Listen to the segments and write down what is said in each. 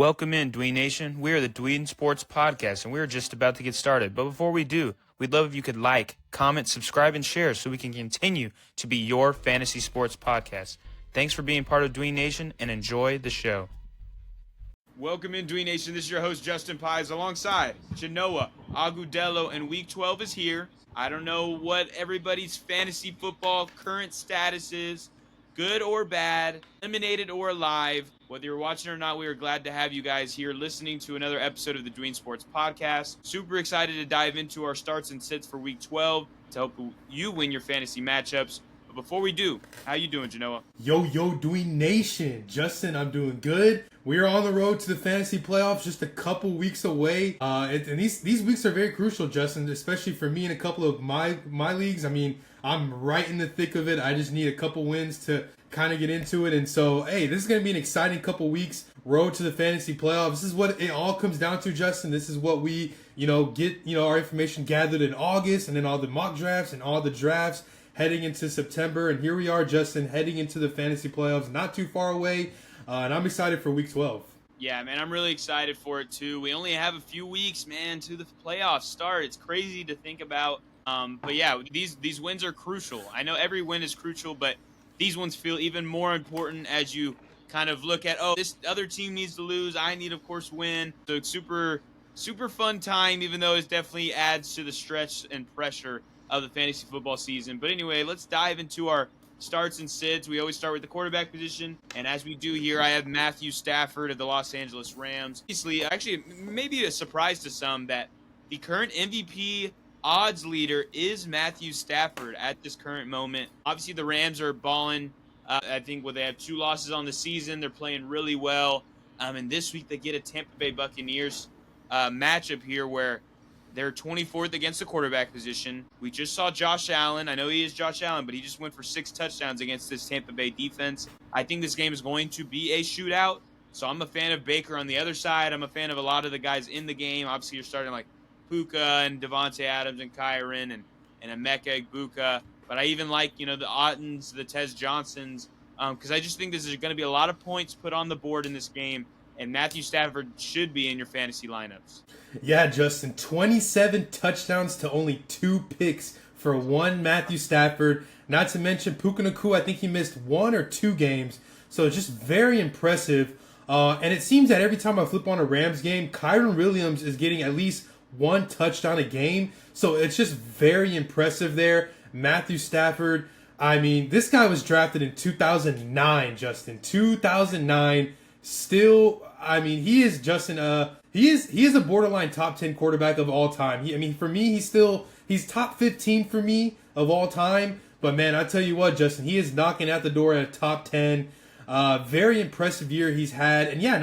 Welcome in, Dween Nation. We are the Dween Sports Podcast, and we are just about to get started. But before we do, we'd love if you could like, comment, subscribe, and share so we can continue to be your fantasy sports podcast. Thanks for being part of Dween Nation, and enjoy the show. Welcome in, Dween Nation. This is your host, Justin Pies, alongside Janoah, Agudelo, and Week 12 is here. I don't know what everybody's fantasy football current status is, good or bad, eliminated or alive. Whether you're watching or not, we are glad to have you guys here listening to another episode of the Dween Sports Podcast. Super excited to dive into our starts and sits for Week 12 to help you win your fantasy matchups. But before we do, how you doing, Janoah? Yo, Dween Nation. Justin, I'm doing good. We are on the road to the fantasy playoffs, just a couple weeks away. And these weeks are very crucial, Justin, especially for me in a couple of my leagues. I mean, I'm right in the thick of it. I just need a couple wins to kind of get into it. And so, hey, this is going to be an exciting couple weeks. Road to the fantasy playoffs. This is what it all comes down to, Justin. This is what we, get, our information gathered in August, and then all the mock drafts and all the drafts heading into September. And here we are, Justin, heading into the fantasy playoffs, not too far away. And I'm excited for Week 12. Yeah, man, I'm really excited for it, too. We only have a few weeks, man, to the playoffs start. It's crazy to think about. But, yeah, these wins are crucial. I know every win is crucial, but these ones feel even more important as you kind of look at, this other team needs to lose. I need, of course, win. So it's super fun time, even though it definitely adds to the stress and pressure of the fantasy football season. But anyway, let's dive into our starts and sits. We always start with the quarterback position. And as we do here, I have Matthew Stafford of the Los Angeles Rams. Obviously, actually, maybe a surprise to some that the current MVP odds leader is Matthew Stafford at this current moment. Obviously, the Rams are balling. I think they have 2 losses on the season. They're playing really well. And this week they get a Tampa Bay Buccaneers matchup here where they're 24th against the quarterback position. We just saw Josh Allen. I know he is Josh Allen, but he just went for 6 touchdowns against this Tampa Bay defense. I think this game is going to be a shootout. So I'm a fan of Baker on the other side. I'm a fan of a lot of the guys in the game. Obviously, you're starting like Puka and Devontae Adams and Kyron and Emeka Egbuka. But I even like, the Ottens, the Tez Johnsons, because I just think this is going to be a lot of points put on the board in this game, and Matthew Stafford should be in your fantasy lineups. Yeah, Justin, 27 touchdowns to only 2 picks for one Matthew Stafford. Not to mention Puka Nacua, I think he missed 1 or 2 games. So it's just very impressive. And it seems that every time I flip on a Rams game, Kyron Williams is getting at least 1 touchdown a game. So it's just very impressive there. Matthew Stafford, I mean, this guy was drafted in 2009, Justin. 2009. Still, I mean, he is Justin. He is a borderline top 10 quarterback of all time. For me, he's top 15 for me of all time. But man, I tell you what, Justin, he is knocking at the door at top 10. Very impressive year he's had. And yeah,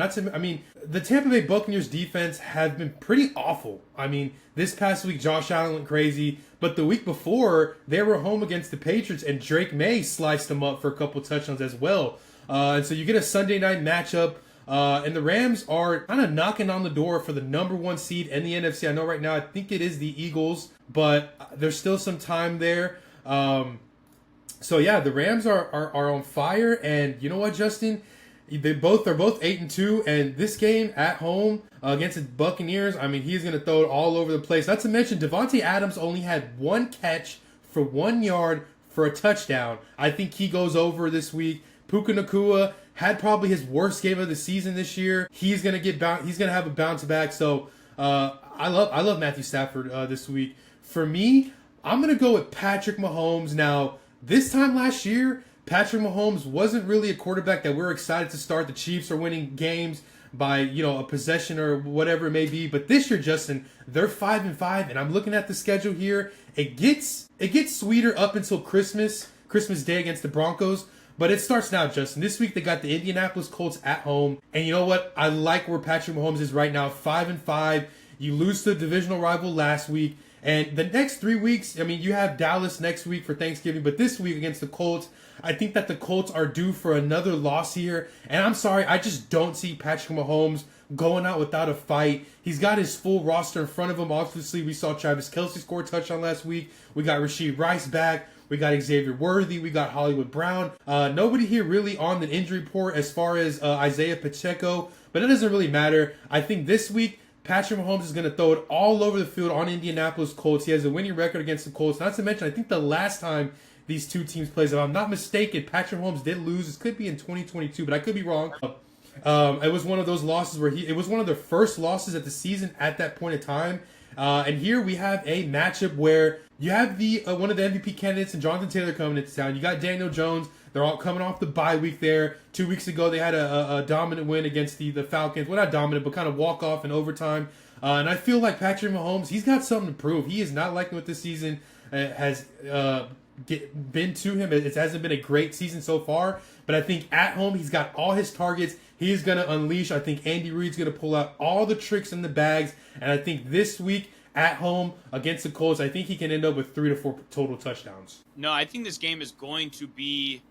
the Tampa Bay Buccaneers defense have been pretty awful. I mean, this past week, Josh Allen went crazy. But the week before, they were home against the Patriots, and Drake May sliced them up for a couple touchdowns as well. And so you get a Sunday night matchup. And the Rams are kind of knocking on the door for the number 1 seed in the NFC. I know right now, I think it is the Eagles, but there's still some time there. So yeah, the Rams are on fire, and you know what, Justin? They're both 8-2, and this game at home against the Buccaneers, I mean, he's going to throw it all over the place. Not to mention, Devontae Adams only had 1 catch for 1 yard for a touchdown. I think he goes over this week. Puka Nacua had probably his worst game of the season this year. He's going to have a bounce back. So I love Matthew Stafford this week. For me, I'm going to go with Patrick Mahomes. Now, this time last year, Patrick Mahomes wasn't really a quarterback that we're excited to start. The Chiefs are winning games by, a possession or whatever it may be. But this year, Justin, they're 5-5, and I'm looking at the schedule here. It gets sweeter up until Christmas Day against the Broncos. But it starts now, Justin. This week they got the Indianapolis Colts at home. And you know what? I like where Patrick Mahomes is right now, 5-5. You lose to the divisional rival last week. And the next 3 weeks, you have Dallas next week for Thanksgiving. But this week against the Colts, I think that the Colts are due for another loss here. And I'm sorry, I just don't see Patrick Mahomes going out without a fight. He's got his full roster in front of him. Obviously, we saw Travis Kelce score a touchdown last week. We got Rashee Rice back. We got Xavier Worthy. We got Hollywood Brown. Nobody here really on the injury report as far as Isaiah Pacheco. but it doesn't really matter. I think this week, Patrick Mahomes is going to throw it all over the field on Indianapolis Colts. He has a winning record against the Colts. Not to mention, I think the last time these two teams played, if I'm not mistaken, Patrick Mahomes did lose. This could be in 2022, but I could be wrong. It was one of those losses where it was one of their first losses at the season at that point in time. And here we have a matchup where you have the one of the MVP candidates and Jonathan Taylor coming into town. You got Daniel Jones. They're all coming off the bye week there. 2 weeks ago, they had a dominant win against the Falcons. Well, not dominant, but kind of walk off in overtime. And I feel like Patrick Mahomes, he's got something to prove. He is not liking what this season has been to him. It hasn't been a great season so far. But I think at home, he's got all his targets. He's going to unleash. I think Andy Reid's going to pull out all the tricks in the bags. And I think this week at home against the Colts, I think he can end up with 3 to 4 total touchdowns. No, I think this game is going to be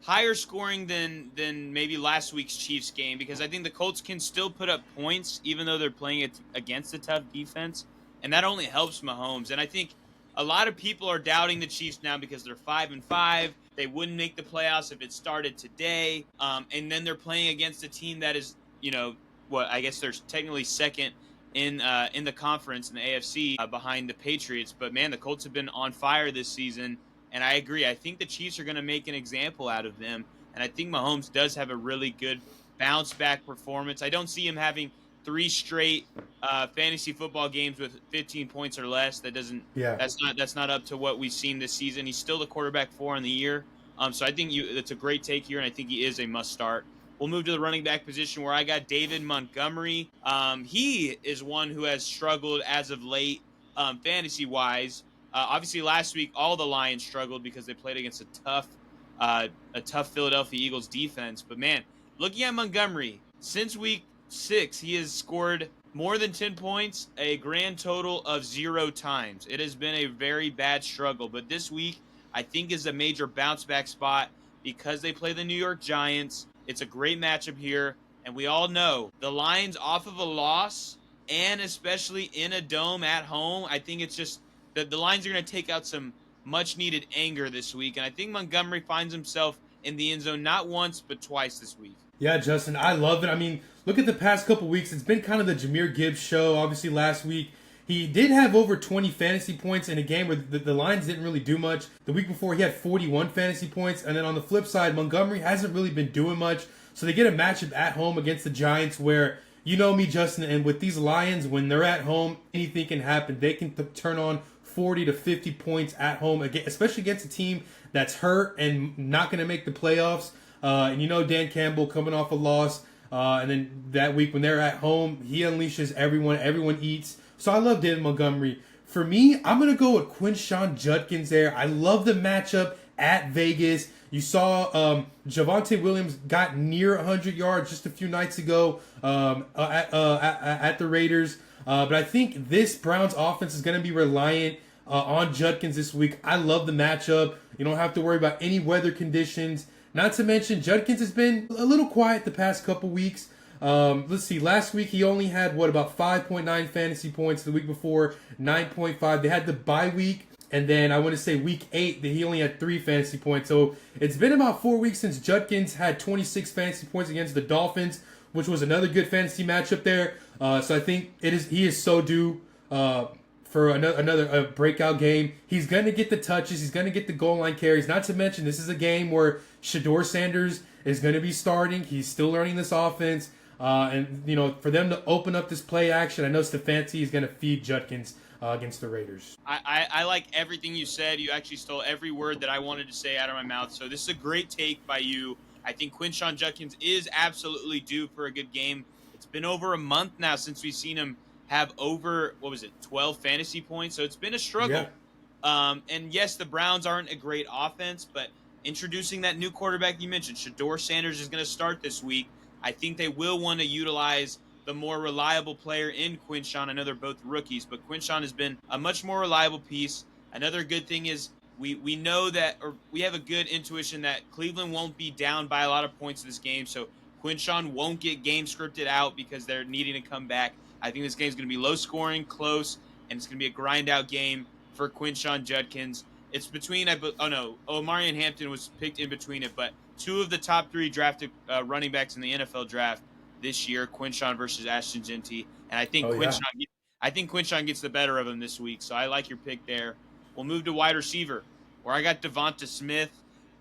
higher scoring than maybe last week's Chiefs game, because I think the Colts can still put up points even though they're playing it against a tough defense, and that only helps Mahomes. And I think a lot of people are doubting the Chiefs now because they're 5-5. They wouldn't make the playoffs if it started today, and then they're playing against a team that is, I guess they're technically second in the conference in the AFC behind the Patriots. But man, the Colts have been on fire this season. And I agree. I think the Chiefs are going to make an example out of them. And I think Mahomes does have a really good bounce-back performance. I don't see him having 3 straight fantasy football games with 15 points or less. That doesn't. Yeah. That's not up to what we've seen this season. He's still the quarterback 4 in the year. So I think it's a great take here, and I think he is a must-start. We'll move to the running back position where I got David Montgomery. He is one who has struggled as of late fantasy-wise. Obviously, last week, all the Lions struggled because they played against a tough Philadelphia Eagles defense. But, man, looking at Montgomery, since week 6, he has scored more than 10 points, a grand total of 0 times. It has been a very bad struggle. But this week, I think, is a major bounce-back spot because they play the New York Giants. It's a great matchup here. And we all know the Lions off of a loss, and especially in a dome at home, I think it's just – the Lions are going to take out some much-needed anger this week, and I think Montgomery finds himself in the end zone not once but twice this week. Yeah, Justin, I love it. I mean, look at the past couple weeks. It's been kind of the Jahmyr Gibbs show. Obviously, last week, he did have over 20 fantasy points in a game where the Lions didn't really do much. The week before, he had 41 fantasy points, and then on the flip side, Montgomery hasn't really been doing much. So they get a matchup at home against the Giants where, you know me, Justin, and with these Lions, when they're at home, anything can happen. They can turn on 40 to 50 points at home, especially against a team that's hurt and not going to make the playoffs. And Dan Campbell coming off a loss. And then that week when they're at home, he unleashes everyone. Everyone eats. So I love David Montgomery. For me, I'm going to go with Quinshon Judkins there. I love the matchup at Vegas. You saw Javonte Williams got near 100 yards just a few nights ago at the Raiders. But I think this Browns offense is going to be reliant on Judkins this week. I love the matchup. You don't have to worry about any weather conditions. Not to mention, Judkins has been a little quiet the past couple weeks. Let's see. Last week, he only had, about 5.9 fantasy points. The week before, 9.5. They had the bye week. And then I want to say week 8 that he only had 3 fantasy points. So it's been about 4 weeks since Judkins had 26 fantasy points against the Dolphins, which was another good fantasy matchup there. So I think he is so due for another breakout game. He's going to get the touches. He's going to get the goal line carries. Not to mention, this is a game where Shedeur Sanders is going to be starting. He's still learning this offense. And for them to open up this play action, I know Stefanski is going to feed Judkins against the Raiders. I like everything you said. You actually stole every word that I wanted to say out of my mouth. So this is a great take by you. I think Quinshon Judkins is absolutely due for a good game. It's been over a month now since we've seen him have over, 12 fantasy points. So it's been a struggle. Yeah. And yes, the Browns aren't a great offense, but introducing that new quarterback you mentioned, Shedeur Sanders is going to start this week. I think they will want to utilize the more reliable player in Quinshon. I know they're both rookies, but Quinshon has been a much more reliable piece. Another good thing is we know that, or we have a good intuition that Cleveland won't be down by a lot of points in this game, so Quinshon won't get game scripted out because they're needing to come back. I think this game is going to be low scoring, close, and it's going to be a grind out game for Quinshon Judkins. It's between, Omarion Hampton was picked in between it, but 2 of the top 3 drafted running backs in the NFL draft this year, Quinshon versus Ashton Genty, and I think Oh yeah. Quinshon gets the better of him this week. So I like your pick there. We'll move to wide receiver, where I got Devonta Smith.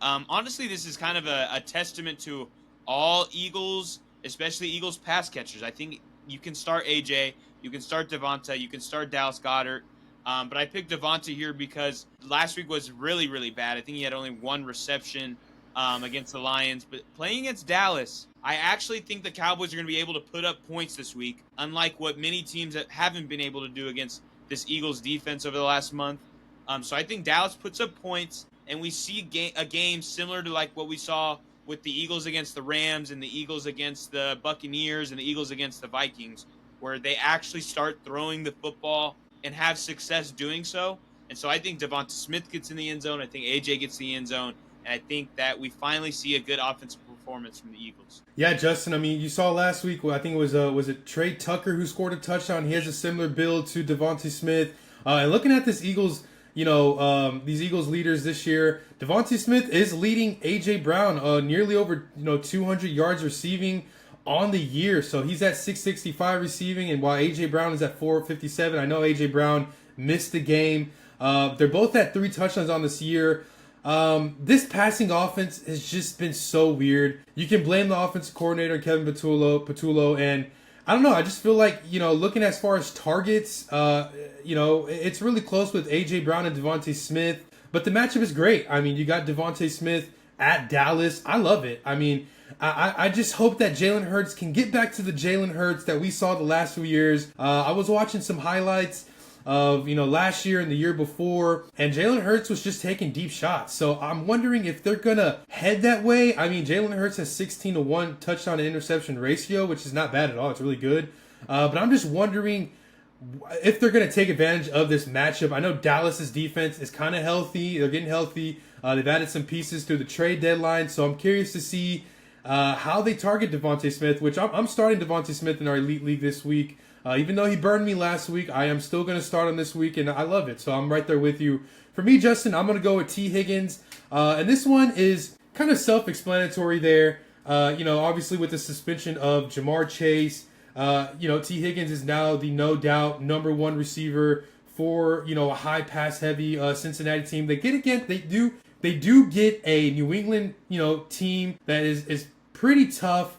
Honestly, this is kind of a testament to all Eagles, especially Eagles pass catchers. I think you can start AJ, you can start Devonta, you can start Dallas Goedert. But I picked Devonta here because last week was really, really bad. I think he had only one reception against the Lions. But playing against Dallas, I actually think the Cowboys are going to be able to put up points this week, unlike what many teams that haven't been able to do against this Eagles defense over the last month. So I think Dallas puts up points, and we see a game similar to like what we saw with the Eagles against the Rams and the Eagles against the Buccaneers and the Eagles against the Vikings, where they actually start throwing the football and have success doing so. And so I think Devonta Smith gets in the end zone. I think AJ gets the end zone. And I think that we finally see a good offensive performance from the Eagles. Yeah, Justin. I mean, you saw last week. I think it was it Trey Tucker who scored a touchdown. He has a similar build to Devonta Smith. And looking at this Eagles, these Eagles leaders this year, Devonta Smith is leading AJ Brown nearly over 200 yards receiving on the year. So he's at 665 receiving, and while AJ Brown is at 457. I know AJ Brown missed the game. They're both at 3 touchdowns on this year. This passing offense has just been so weird. You can blame the offensive coordinator Kevin Patullo, and I don't know. I just feel like looking as far as targets, it's really close with AJ Brown and Devonta Smith. But the matchup is great. I mean, you got Devonta Smith at Dallas. I love it. I mean, I just hope that Jalen Hurts can get back to the Jalen Hurts that we saw the last few years. I was watching some highlights of last year and the year before, and Jalen Hurts was just taking deep shots. So I'm wondering if they're gonna head that way. I mean, Jalen Hurts has 16-1 touchdown to interception ratio, which is not bad at all. It's really good. But I'm just wondering if they're gonna take advantage of this matchup. I know Dallas's defense is kind of healthy. They're getting healthy. They've added some pieces through the trade deadline, so I'm curious to see how they target Devonta Smith, which I'm starting Devonta Smith in our Elite League this week. Even though he burned me last week, I am still going to start him this week, and I love it. So I'm right there with you. For me, Justin, I'm going to go with T. Higgins. And this one is kind of self-explanatory there. Obviously with the suspension of Jamar Chase, T. Higgins is now the no doubt number 1 receiver for, a high pass heavy Cincinnati team. They do get a New England, team that is pretty tough.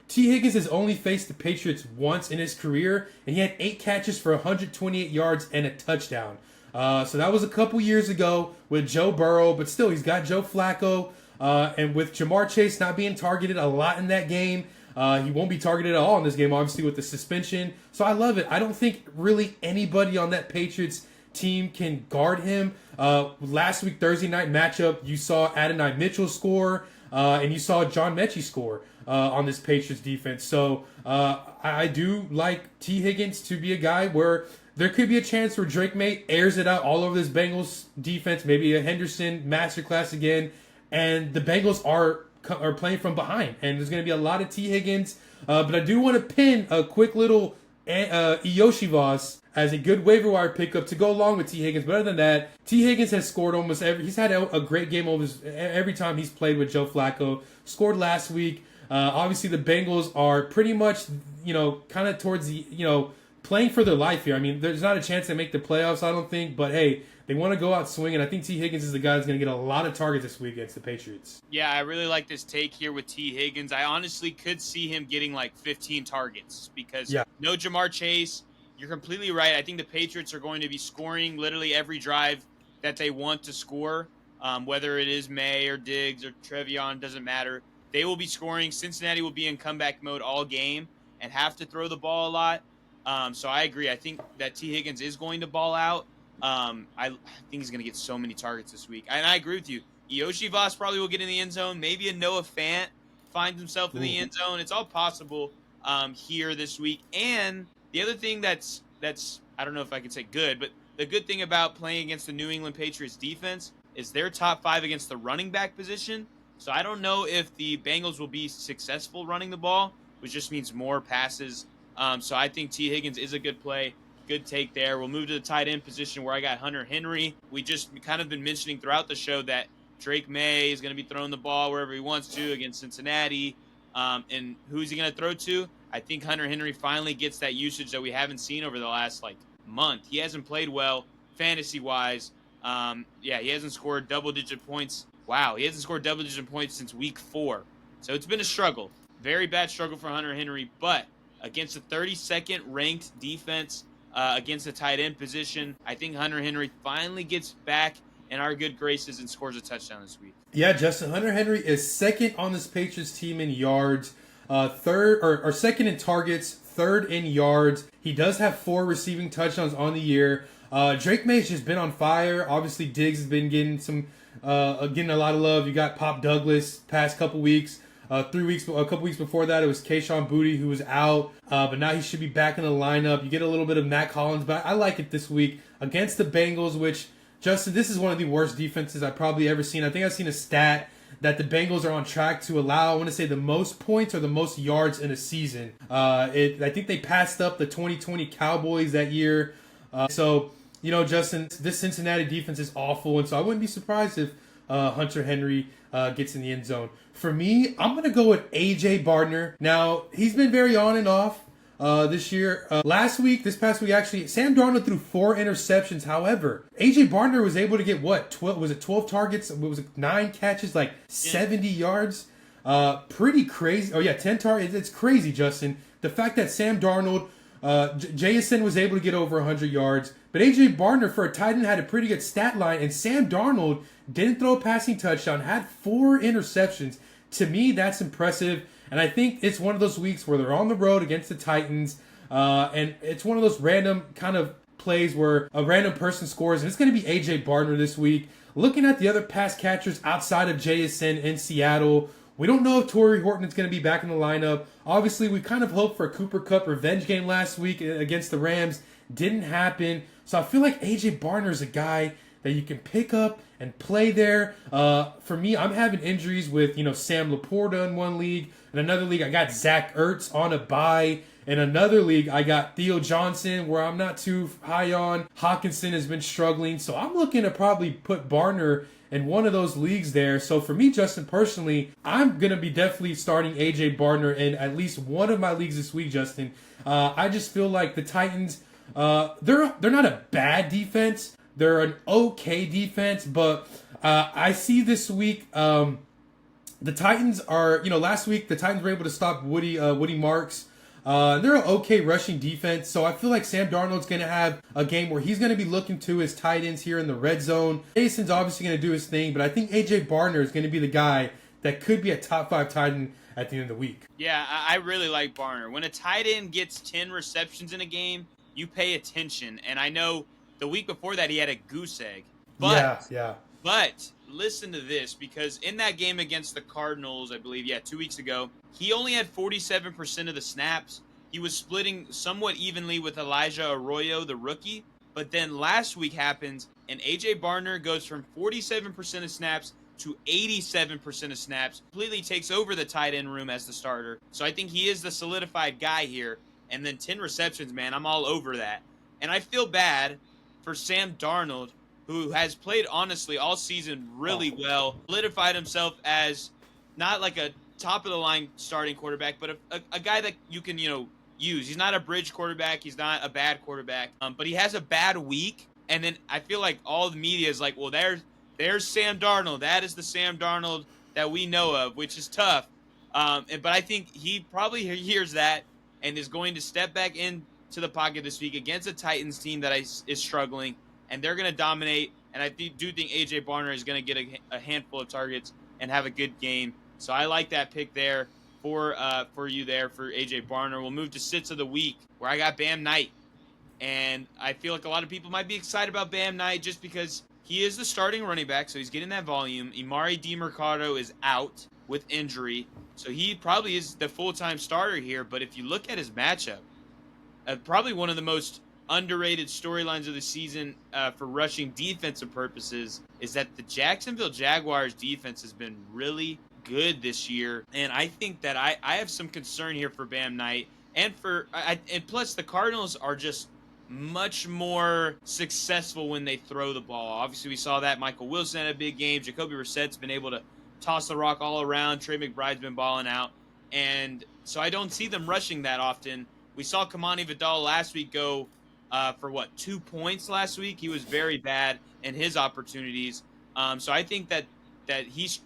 T. Higgins has only faced the Patriots once in his career, and he had 8 catches for 128 yards and a touchdown. So that was a couple years ago with Joe Burrow, but still, he's got Joe Flacco. And with Jamar Chase not being targeted a lot in that game, he won't be targeted at all in this game, obviously, with the suspension. So I love it. I don't think really anybody on that Patriots team can guard him. Last week, Thursday night matchup, you saw Adonai Mitchell score, and you saw John Mechie score on this Patriots defense. So I do like T. Higgins to be a guy where there could be a chance where Drake May airs it out all over this Bengals defense, maybe a Henderson masterclass again, and the Bengals are playing from behind, and there's going to be a lot of T. Higgins. But I do want to pin a quick little Iosivas as a good waiver wire pickup to go along with T. Higgins. But other than that, T. Higgins has scored almost he's had a great game every time he's played with Joe Flacco. Scored last week. Obviously, the Bengals are pretty much, kind of towards the, playing for their life here. I mean, there's not a chance they make the playoffs, I don't think. But, hey, they want to go out swinging. I think T. Higgins is the guy that's going to get a lot of targets this week against the Patriots. Yeah, I really like this take here with T. Higgins. I honestly could see him getting like 15 targets because no Jamar Chase. You're completely right. I think the Patriots are going to be scoring literally every drive that they want to score, whether it is May or Diggs or Trevion, doesn't matter. They will be scoring. Cincinnati will be in comeback mode all game and have to throw the ball a lot. So I agree. I think that T. Higgins is going to ball out. I think he's going to get so many targets this week. And I agree with you. Iosivas probably will get in the end zone. Maybe a Noah Fant finds himself in the end zone. It's all possible here this week. And the other thing that's I don't know if I can say good, but the good thing about playing against the New England Patriots defense is they're top 5 against the running back position. So I don't know if the Bengals will be successful running the ball, which just means more passes. So I think T. Higgins is a good play. Good take there. We'll move to the tight end position where I got Hunter Henry. We just kind of been mentioning throughout the show that Drake May is going to be throwing the ball wherever he wants to against Cincinnati. And who's he going to throw to? I think Hunter Henry finally gets that usage that we haven't seen over the last like month. He hasn't played well fantasy wise. Yeah, he hasn't scored double digit points. Wow, he hasn't scored double digit points since week 4. So it's been a struggle. Very bad struggle for Hunter Henry, but against the 32nd ranked defense, against the tight end position, I think Hunter Henry finally gets back in our good graces and scores a touchdown this week. Yeah, Justin, Hunter Henry is second on this Patriots team in yards, third or second in targets, third in yards. He does have 4 receiving touchdowns on the year. Drake May's just been on fire. Obviously, Diggs has been getting getting a lot of love. You got Pop Douglas past couple weeks. A couple weeks before that, it was Kayshon Boutte who was out, but now he should be back in the lineup. You get a little bit of Matt Collins, but I like it this week against the Bengals, which, Justin, this is one of the worst defenses I've probably ever seen. I think I've seen a stat that the Bengals are on track to allow, I want to say, the most points or the most yards in a season. I think they passed up the 2020 Cowboys that year. So, Justin, this Cincinnati defense is awful, and so I wouldn't be surprised if Hunter Henry gets in the end zone. For me, I'm going to go with A.J. Bardner. Now, he's been very on and off this year. This past week, actually, Sam Darnold threw 4 interceptions. However, A.J. Bardner was able to get 12 targets? Was it 9 catches, like 70 yards? Pretty crazy. Oh, yeah, 10 targets. It's crazy, Justin. The fact that Sam Darnold, JSN was able to get over 100 yards, but A.J. Bardner, for a tight end, had a pretty good stat line, and Sam Darnold didn't throw a passing touchdown, had 4 interceptions. To me, that's impressive, and I think it's one of those weeks where they're on the road against the Titans, and it's one of those random kind of plays where a random person scores, and it's going to be A.J. Bardner this week. Looking at the other pass catchers outside of JSN in Seattle, we don't know if Torrey Horton is going to be back in the lineup. Obviously, we kind of hoped for a Cooper Kupp revenge game last week against the Rams. Didn't happen. So I feel like A.J. Bardner is a guy that you can pick up and play there. For me, I'm having injuries with, Sam Laporta in one league. In another league, I got Zach Ertz on a bye. In another league, I got Theo Johnson, where I'm not too high on. Hawkinson has been struggling. So I'm looking to probably put Bardner in one of those leagues there. So for me, Justin, personally, I'm going to be definitely starting A.J. Bardner in at least one of my leagues this week, Justin. I just feel like the Titans, they're not a bad defense. They're an okay defense, but I see this week the Titans are, last week the Titans were able to stop Woody Marks. They're an okay rushing defense, so I feel like Sam Darnold's going to have a game where he's going to be looking to his tight ends here in the red zone. Jason's obviously going to do his thing, but I think A.J. Bardner is going to be the guy that could be a top 5 tight end at the end of the week. Yeah, I really like Bardner. When a tight end gets 10 receptions in a game, you pay attention, and I know the week before that, he had a goose egg. But, yeah. But listen to this, because in that game against the Cardinals, I believe, 2 weeks ago, he only had 47% of the snaps. He was splitting somewhat evenly with Elijah Arroyo, the rookie. But then last week happens, and A.J. Bardner goes from 47% of snaps to 87% of snaps, completely takes over the tight end room as the starter. So I think he is the solidified guy here. And then 10 receptions, man, I'm all over that. And I feel bad for Sam Darnold, who has played, honestly, all season really well, solidified himself as not like a top-of-the-line starting quarterback, but a guy that you can, use. He's not a bridge quarterback. He's not a bad quarterback. But he has a bad week, and then I feel like all the media is like, well, there's Sam Darnold. That is the Sam Darnold that we know of, which is tough. But I think he probably hears that and is going to step back into the pocket this week against a Titans team that is struggling, and they're going to dominate. And I do think A.J. Bardner is going to get a handful of targets and have a good game. So I like that pick there for you there for A.J. Bardner. We'll move to sits of the week, where I got Bam Knight. And I feel like a lot of people might be excited about Bam Knight just because he is the starting running back, so he's getting that volume. Imari DiMercado is out with injury, so he probably is the full-time starter here. But if you look at his matchup, probably one of the most underrated storylines of the season for rushing defensive purposes is that the Jacksonville Jaguars defense has been really good this year. And I think that I have some concern here for Bam Knight. And plus the Cardinals are just much more successful when they throw the ball. Obviously, we saw that Michael Wilson had a big game. Jacoby Brissett's been able to toss the rock all around. Trey McBride's been balling out. And so I don't see them rushing that often. We saw Kamani Vidal last week go for what, 2 points last week. He was very bad in his opportunities. So I think that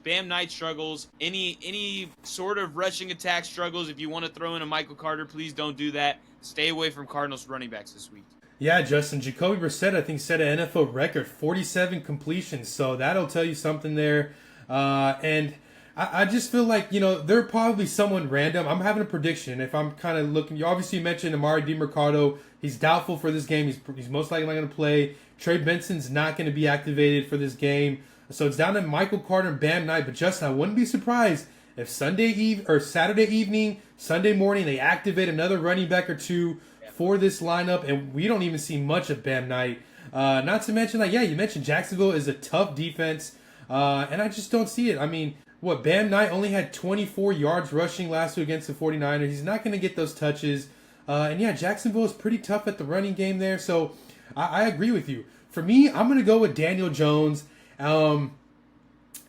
Bam Knight struggles. Any sort of rushing attack struggles. If you want to throw in a Michael Carter, please don't do that. Stay away from Cardinals running backs this week. Yeah, Justin. Jacoby Brissett, I think, set an NFL record, 47 completions. So that'll tell you something there. And I just feel like, they're probably someone random. I'm having a prediction. If I'm kind of looking, you obviously mentioned Amari DiMercado. He's doubtful for this game. He's most likely not going to play. Trey Benson's not going to be activated for this game. So it's down to Michael Carter and Bam Knight. But Justin, I wouldn't be surprised if Saturday evening, Sunday morning, they activate another running back or two for this lineup, and we don't even see much of Bam Knight. Not to mention, you mentioned Jacksonville is a tough defense, and I just don't see it. I mean, Bam Knight only had 24 yards rushing last week against the 49ers. He's not going to get those touches. And Jacksonville is pretty tough at the running game there, so I agree with you. For me, I'm going to go with Daniel Jones.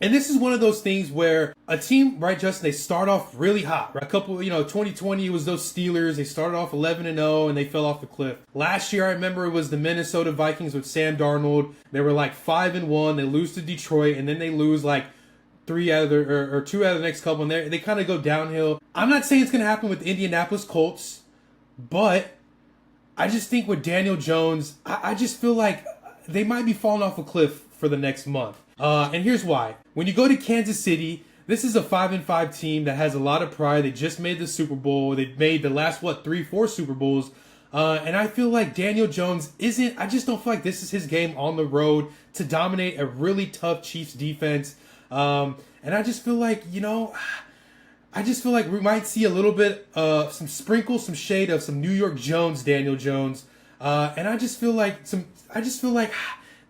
And this is one of those things where a team, right, Justin, they start off really hot. Right? 2020 was those Steelers. They started off 11-0 and they fell off the cliff. Last year, I remember it was the Minnesota Vikings with Sam Darnold. They were like 5-1. They lose to Detroit, and then they lose like two out of the next couple, and they kind of go downhill. I'm not saying it's going to happen with the Indianapolis Colts, but I just think with Daniel Jones, I just feel like they might be falling off a cliff for the next month. And here's why. When you go to Kansas City, this is a 5-5 team that has a lot of pride. They just made the Super Bowl. They've made the last, 3-4 Super Bowls. And I feel like Daniel Jones I just don't feel like this is his game on the road to dominate a really tough Chiefs defense. And I just feel like, we might see a little bit of some shade of some New York Jones, Daniel Jones. And I just feel like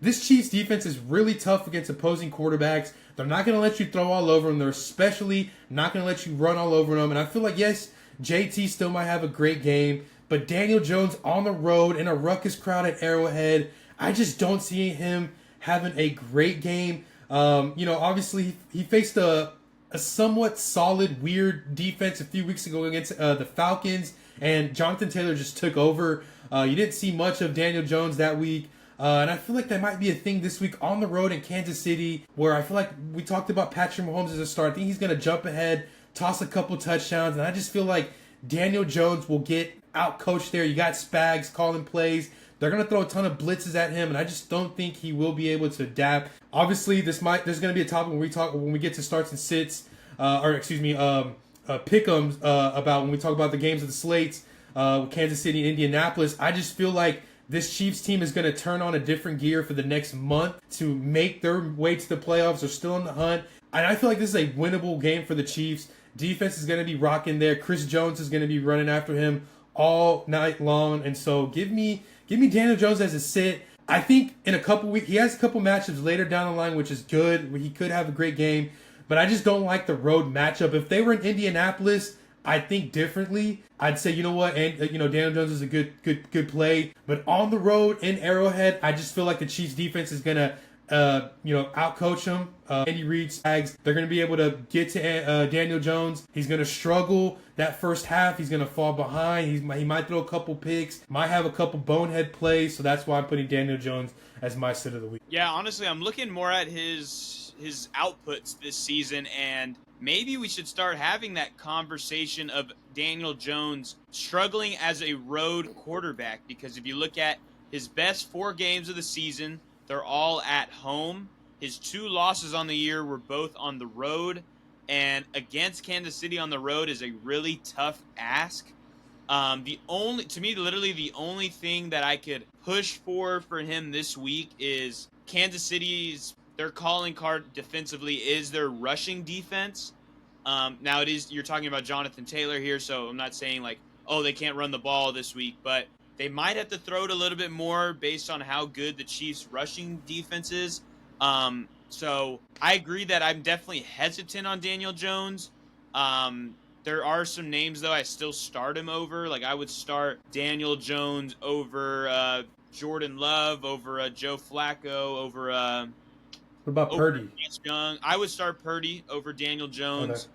this Chiefs defense is really tough against opposing quarterbacks. They're not going to let you throw all over them. They're especially not going to let you run all over them. And I feel like, yes, JT still might have a great game, but Daniel Jones on the road in a ruckus crowd at Arrowhead, I just don't see him having a great game. Obviously he faced a somewhat solid, weird defense a few weeks ago against the Falcons, and Jonathan Taylor just took over. You didn't see much of Daniel Jones that week. And I feel like that might be a thing this week on the road in Kansas City, where I feel like we talked about Patrick Mahomes as a start. I think he's going to jump ahead, toss a couple touchdowns, and I just feel like Daniel Jones will get out-coached there. You got Spags calling plays. They're going to throw a ton of blitzes at him, and I just don't think he will be able to adapt. Obviously, there's going to be a topic when we get to starts and sits, pick'ems about when we talk about the games of the slates, Kansas City and Indianapolis. I just feel like this Chiefs team is going to turn on a different gear for the next month to make their way to the playoffs. They're still in the hunt. And I feel like this is a winnable game for the Chiefs. Defense is going to be rocking there. Chris Jones is going to be running after him all night long. And so give me Daniel Jones as a sit. I think in a couple weeks, he has a couple matchups later down the line, which is good. He could have a great game. But I just don't like the road matchup. If they were in Indianapolis, I think differently. I'd say, Daniel Jones is a good play. But on the road in Arrowhead, I just feel like the Chiefs defense is going to, outcoach him. Andy Reid's tags, they're going to be able to get to Daniel Jones. He's going to struggle that first half. He's going to fall behind. He might throw a couple picks, might have a couple bonehead plays. So that's why I'm putting Daniel Jones as my sit of the week. Yeah, honestly, I'm looking more at his outputs this season, and maybe we should start having that conversation of Daniel Jones struggling as a road quarterback, because if you look at his best 4 games of the season, they're all at home. His 2 losses on the year were both on the road, and against Kansas City on the road is a really tough ask. The only thing that I could push for him this week is Kansas City's, their calling card defensively is their rushing defense. Now you're talking about Jonathan Taylor here, so I'm not saying they can't run the ball this week, but they might have to throw it a little bit more based on how good the Chiefs' rushing defense is. So I agree that I'm definitely hesitant on Daniel Jones. There are some names, though, I still start him over. I would start Daniel Jones over Jordan Love, over Joe Flacco, over what about Purdy? Young. I would start Purdy over Daniel Jones.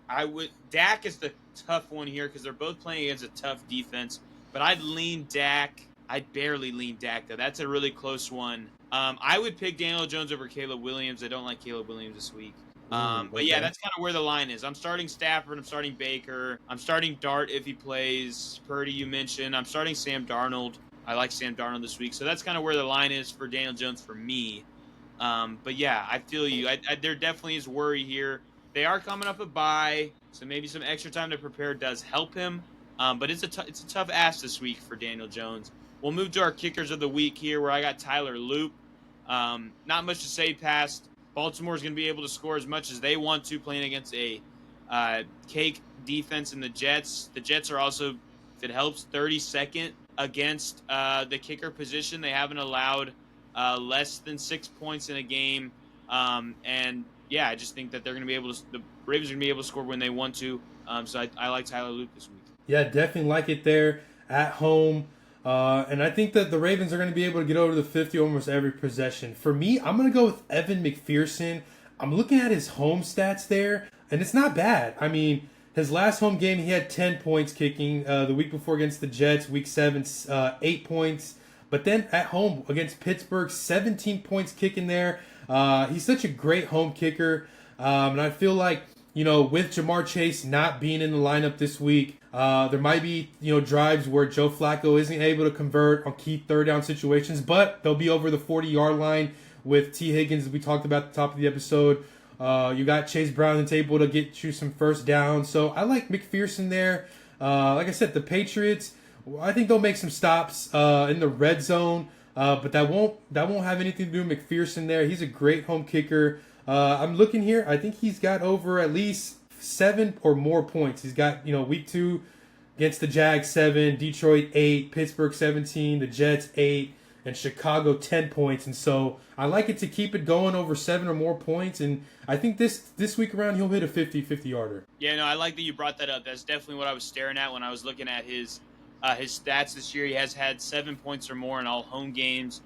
Okay. Dak is the tough one here because they're both playing against a tough defense. But I'd lean Dak. I'd barely lean Dak, though. That's a really close one. I would pick Daniel Jones over Caleb Williams. I don't like Caleb Williams this week. Ooh, But yeah, okay. that's kind of where the line is. I'm starting Stafford. I'm starting Baker. I'm starting Dart if he plays. Purdy, you mentioned. I'm starting Sam Darnold. I like Sam Darnold this week. So that's kind of where the line is for Daniel Jones for me. But yeah, I feel you. There definitely is worry here. They are coming up a bye, so maybe some extra time to prepare does help him. But it's a tough ask this week for Daniel Jones. We'll move to our kickers of the week here, where I got Tyler Loop. Not much to say past. Baltimore's going to be able to score as much as they want to, playing against a cake defense in the Jets. The Jets are also, if it helps, 32nd against the kicker position. They haven't allowed less than 6 points in a game. And yeah, I just think that they're going to be able to, the Ravens are going to be able to score when they want to. So I like Tyler Loop this week. Yeah, definitely like it there at home. And I think that the Ravens are going to be able to get over the 50 almost every possession. For me, I'm going to go with Evan McPherson. I'm looking at his home stats there, and it's not bad. I mean, his last home game, he had 10 points kicking. The week before against the Jets, week 7, 8 points. But then at home against Pittsburgh, 17 points kicking there. He's such a great home kicker. And I feel like, with Jamar Chase not being in the lineup this week, there might be, drives where Joe Flacco isn't able to convert on key third down situations, but they'll be over the 40-yard line with T. Higgins, as we talked about at the top of the episode. You got Chase Brown that's able to get you some first downs. So I like McPherson there. Like I said, the Patriots, I think they'll make some stops in the red zone, but that won't have anything to do with McPherson there. He's a great home kicker. I'm looking here. I think he's got over at least 7 or more points. He's got, week 2 against the Jags 7, Detroit 8, Pittsburgh 17, the Jets 8, and Chicago 10 points. And so I like it to keep it going over 7 or more points. And I think this week around he'll hit a 50-50-yarder. Yeah, no, I like that you brought that up. That's definitely what I was staring at when I was looking at his stats this year. He has had 7 points or more in all home games.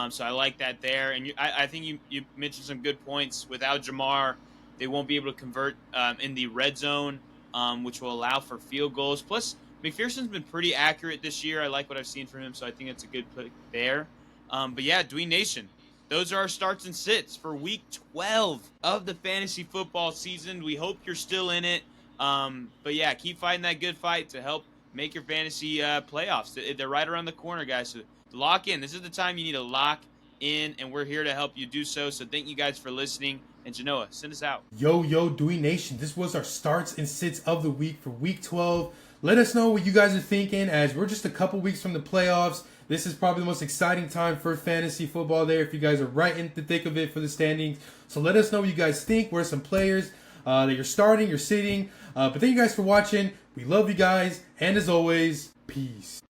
So I like that there. And I think you mentioned some good points. Without Jamar, they won't be able to convert in the red zone, which will allow for field goals. Plus, McPherson's been pretty accurate this year. I like what I've seen from him, so I think it's a good pick there. But yeah, Dween Nation, those are our starts and sits for Week 12 of the fantasy football season. We hope you're still in it. But yeah, keep fighting that good fight to help make your fantasy playoffs. They're right around the corner, guys. So lock in. This is the time you need to lock in, and we're here to help you do so. So thank you guys for listening. And Janoah, send us out. Yo, Dween Nation. This was our starts and sits of the week for Week 12. Let us know what you guys are thinking, as we're just a couple weeks from the playoffs. This is probably the most exciting time for fantasy football there, if you guys are right in the thick of it for the standings. So let us know what you guys think. What are some players that you're starting, you're sitting. But thank you guys for watching. We love you guys. And as always, peace.